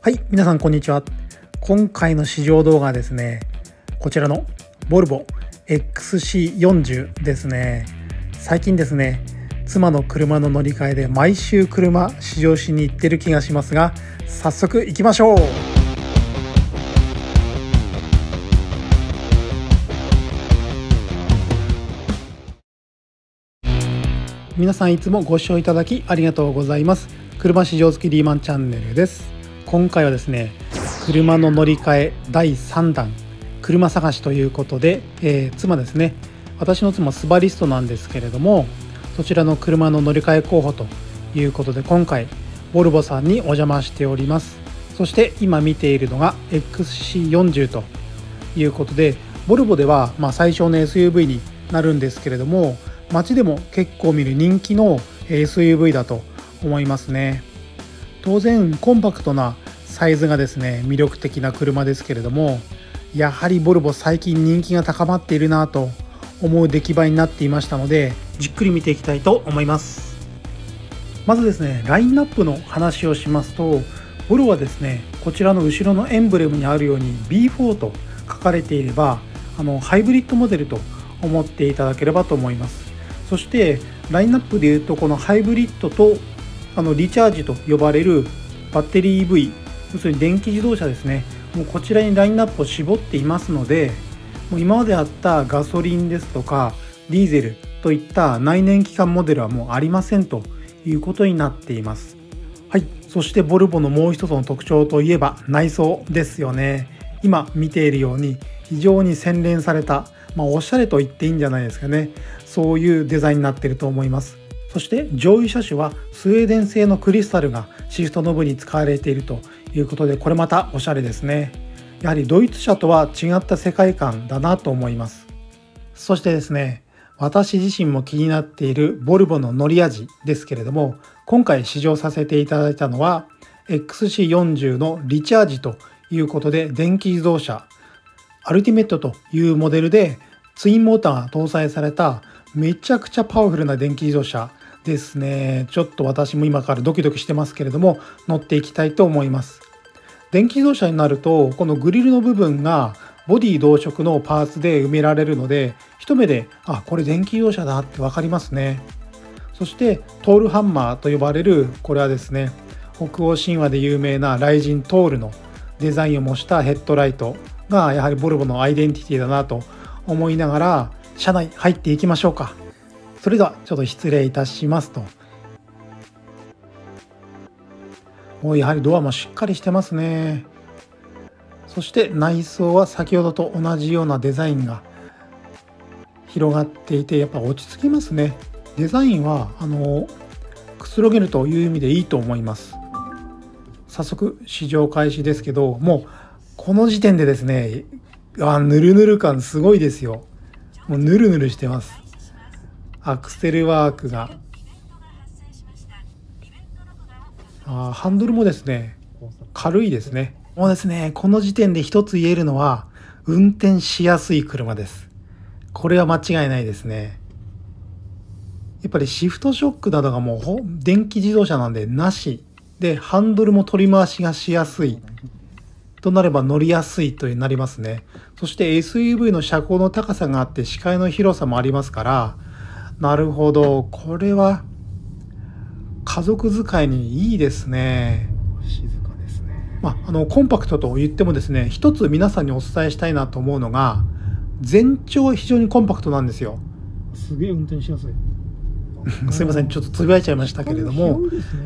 はい、皆さんこんにちは。今回の試乗動画はですね、こちらのボルボ XC40 ですね。最近ですね、妻の車の乗り換えで毎週車試乗しに行ってる気がしますが、早速行きましょう。皆さんいつもご視聴いただきありがとうございます。車試乗付きリーマンチャンネルです。今回はですね、車の乗り換え第3弾車探しということで、妻ですね、私の妻スバリストなんですけれども、そちらの車の乗り換え候補ということで、今回ボルボさんにお邪魔しております。そして今見ているのが XC40 ということで、ボルボでは最小の SUV になるんですけれども、街でも結構見る人気の SUV だと思いますね。当然コンパクトなサイズがですね魅力的な車ですけれども、やはりボルボ最近人気が高まっているなと思う出来栄えになっていましたので、じっくり見ていきたいと思います。まずですね、ラインナップの話をしますと、ボルボはですね、こちらの後ろのエンブレムにあるように B4 と書かれていればハイブリッドモデルと思っていただければと思います。そしてラインナップでいうと、このハイブリッドとリチャージと呼ばれるバッテリー EV、 要するに電気自動車ですね、もうこちらにラインナップを絞っていますので、もう今まであったガソリンですとかディーゼルといった内燃機関モデルはもうありませんということになっています。はい、そしてボルボのもう一つの特徴といえば内装ですよね。今見ているように非常に洗練された、おしゃれと言っていいんじゃないですかね、そういうデザインになっていると思います。そして上位車種はスウェーデン製のクリスタルがシフトノブに使われているということで、これまたおしゃれですね。やはりドイツ車とは違った世界観だなと思います。そしてですね、私自身も気になっているボルボの乗り味ですけれども、今回試乗させていただいたのは XC40 のリチャージということで、電気自動車アルティメットというモデルでツインモーターが搭載されためちゃくちゃパワフルな電気自動車ですね。ちょっと私も今からドキドキしてますけれども、乗っていきたいと思います。電気自動車になると、このグリルの部分がボディ同色のパーツで埋められるので、一目でこれ電気自動車だって分かりますね。そしてトールハンマーと呼ばれる、これはですね、北欧神話で有名な雷神トールのデザインを模したヘッドライトがやはりボルボのアイデンティティだなと思いながら、車内入っていきましょうか。それではちょっと失礼いたしますと。もうやはりドアもしっかりしてますね。そして内装は先ほどと同じようなデザインが広がっていて、やっぱ落ち着きますね。デザインはくつろげるという意味でいいと思います。早速試乗開始ですけど、もうこの時点でですね、ぬるぬる感すごいですよ。もうぬるぬるしてます。アクセルワークが、ハンドルもですね軽いですね。もうですね、この時点で一つ言えるのは運転しやすい車です。これは間違いないですね。やっぱりシフトショックなどがもう電気自動車なんでなしで、ハンドルも取り回しがしやすいとなれば乗りやすいとなりますね。そして SUV の車高の高さがあって視界の広さもありますから、なるほど、これは家族使いにいいですね。静かですね。コンパクトと言ってもですね、一つ皆さんにお伝えしたいなと思うのが、全長は非常にコンパクトなんですよ。すげえ運転しやすい。すいません、ちょっとつぶやいちゃいましたけれども、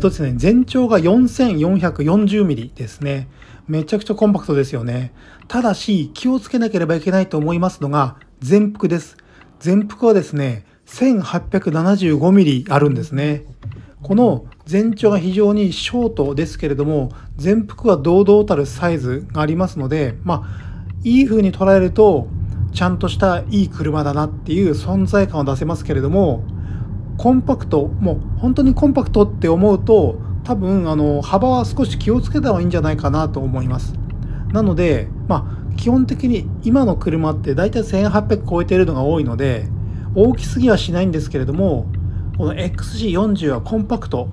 ですね、全長が 4440 ミリですね。めちゃくちゃコンパクトですよね。ただし気をつけなければいけないと思いますのが全幅です。全幅はですね1875ミリあるんですね。この全長が非常にショートですけれども、全幅は堂々たるサイズがありますので、いい風に捉えるとちゃんとしたいい車だなっていう存在感を出せますけれども、コンパクト、もう本当にコンパクトって思うと、多分幅は少し気をつけた方がいいんじゃないかなと思います。なので基本的に今の車ってだいたい1800超えているのが多いので、大きすぎはしないんですけれども、この XC40 はコンパクト、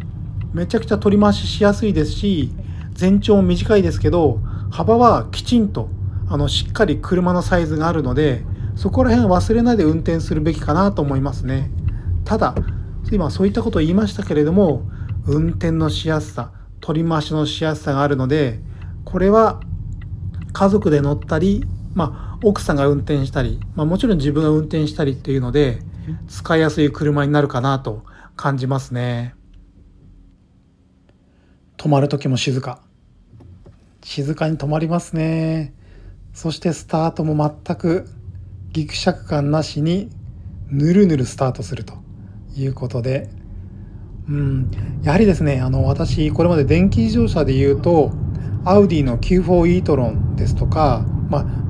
めちゃくちゃ取り回ししやすいですし、全長も短いですけど、幅はきちんとしっかり車のサイズがあるので、そこら辺は忘れないで運転するべきかなと思いますね。ただ今そういったことを言いましたけれども、運転のしやすさ、取り回しのしやすさがあるので、これは家族で乗ったり、奥さんが運転したり、もちろん自分が運転したりっていうので使いやすい車になるかなと感じますね。止まる時も静かに止まりますね。そしてスタートも全くギクシャク感なしにぬるぬるスタートするということで、やはりですね、私これまで電気自動車でいうとアウディの Q4 e-tron ですとか、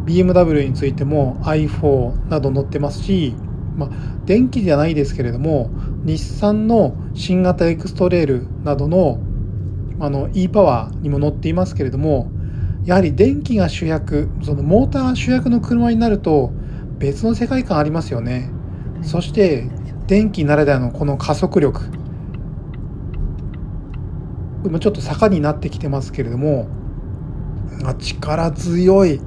BMW についても i4 など載ってますし、電気じゃないですけれども日産の新型エクストレールなどのe パワーにも載っていますけれども、やはり電気が主役、そのモーターが主役の車になると別の世界観ありますよね。そして電気ならではのこの加速力、今ちょっと坂になってきてますけれども、力強い、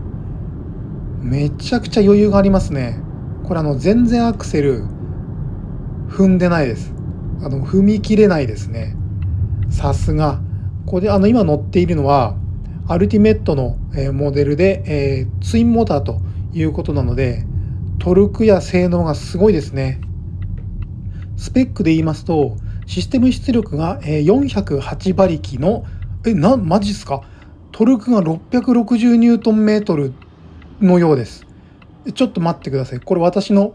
めちゃくちゃ余裕がありますね。これ全然アクセル踏んでないです。踏み切れないですね。さすが。これで今乗っているのはアルティメットのモデルで、ツインモーターということなので、トルクや性能がすごいですね。スペックで言いますとシステム出力が408馬力のマジっすか。トルクが660ニュートンメートルのようです。ちょっと待ってください。これ私の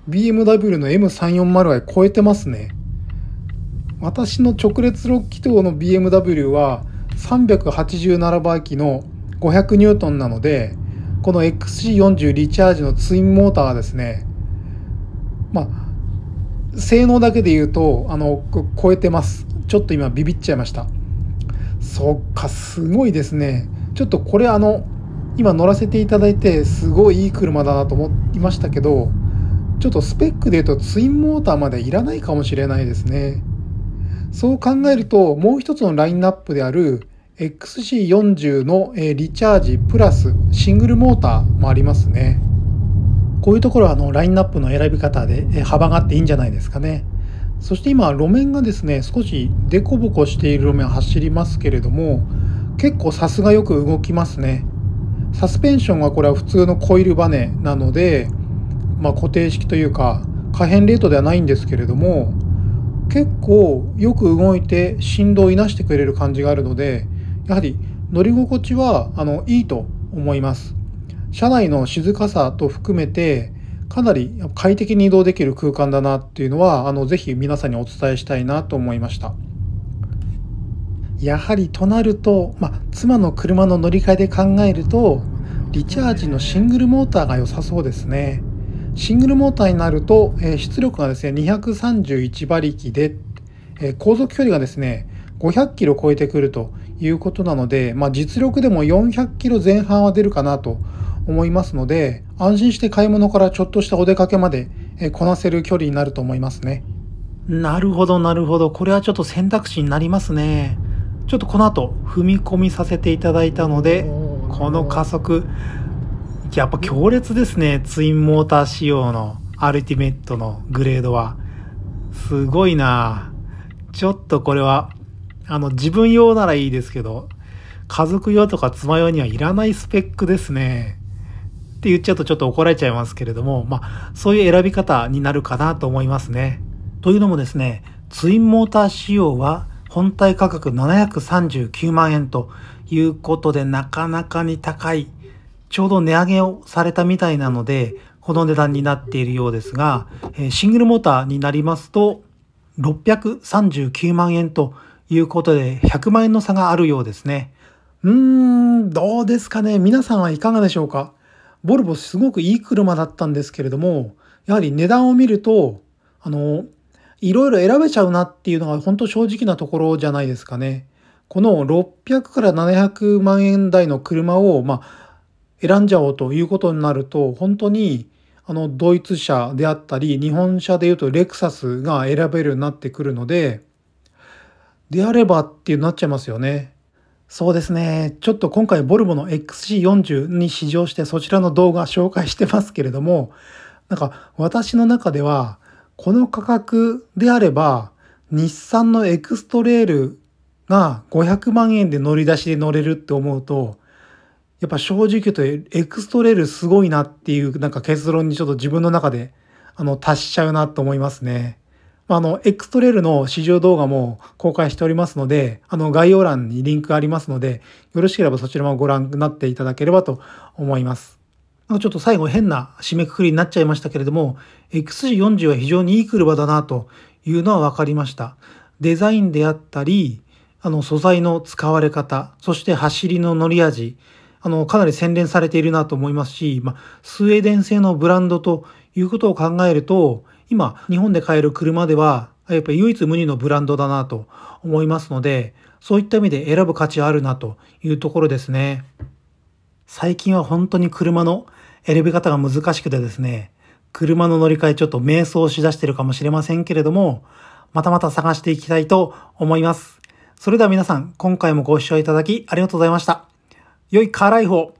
BMW の M340i 超えてますね。私の直列6気筒の BMW は387馬力の500ニュートンなので、この XC40 リチャージのツインモーターはですね、性能だけで言うと超えてます。ちょっと今ビビっちゃいました。そっか、すごいですね。ちょっとこれ今乗らせていただいてすごいいい車だなと思いましたけど、ちょっとスペックで言うとツインモーターまでいらないかもしれないですね。そう考えるともう一つのラインナップである XC40 のリチャージプラスシングルモーターもありますね。こういうところはラインナップの選び方で幅があっていいんじゃないですかね。そして今路面がですね、少しデコボコしている路面を走りますけれども、結構さすがよく動きますね。サスペンションはこれは普通のコイルバネなので、固定式というか可変レートではないんですけれども、結構よく動いて振動をいなしてくれる感じがあるので、やはり乗り心地はいいと思います。車内の静かさと含めてかなり快適に移動できる空間だなっていうのはぜひ皆さんにお伝えしたいなと思いました。やはりとなると、妻の車の乗り換えで考えるとリチャージのシングルモーターが良さそうですね。シングルモーターになると出力がですね231馬力で、航続距離がですね500キロ超えてくるということなので、実力でも400キロ前半は出るかなと思いますので、安心して買い物からちょっとしたお出かけまでこなせる距離になると思いますね。なるほどなるほど、これはちょっと選択肢になりますね。ちょっとこの後踏み込みさせていただいたので、この加速やっぱ強烈ですね。ツインモーター仕様のアルティメットのグレードはすごいな。ちょっとこれは自分用ならいいですけど、家族用とか妻用にはいらないスペックですねって言っちゃうとちょっと怒られちゃいますけれども、そういう選び方になるかなと思いますね。というのもですね、ツインモーター仕様は本体価格739万円ということで、なかなかに高い。ちょうど値上げをされたみたいなのでこの値段になっているようですが、シングルモーターになりますと639万円ということで100万円の差があるようですね。どうですかね。皆さんはいかがでしょうか。ボルボすごくいい車だったんですけれども、やはり値段を見るといろいろ選べちゃうなっていうのが本当正直なところじゃないですかね。この600から700万円台の車を選んじゃおうということになると、本当にドイツ車であったり日本車でいうとレクサスが選べるようになってくるので、であればっていうなっちゃいますよね。そうですね。ちょっと今回ボルボの XC40 に試乗してそちらの動画紹介してますけれども、なんか私の中ではこの価格であれば日産のエクストレールが500万円で乗り出しで乗れるって思うと、やっぱ正直言うとエクストレールすごいなっていうなんか結論にちょっと自分の中で達しちゃうなと思いますね。エクストレールの試乗動画も公開しておりますので、概要欄にリンクがありますので、よろしければそちらもご覧になっていただければと思います。ちょっと最後変な締めくくりになっちゃいましたけれども、XC40 は非常にいい車だなというのは分かりました。デザインであったり、素材の使われ方、そして走りの乗り味、かなり洗練されているなと思いますし、スウェーデン製のブランドということを考えると、今、日本で買える車では、やっぱり唯一無二のブランドだなと思いますので、そういった意味で選ぶ価値あるなというところですね。最近は本当に車の選び方が難しくてですね、車の乗り換えちょっと迷走しだしてるかもしれませんけれども、またまた探していきたいと思います。それでは皆さん、今回もご視聴いただきありがとうございました。良いカーライフを。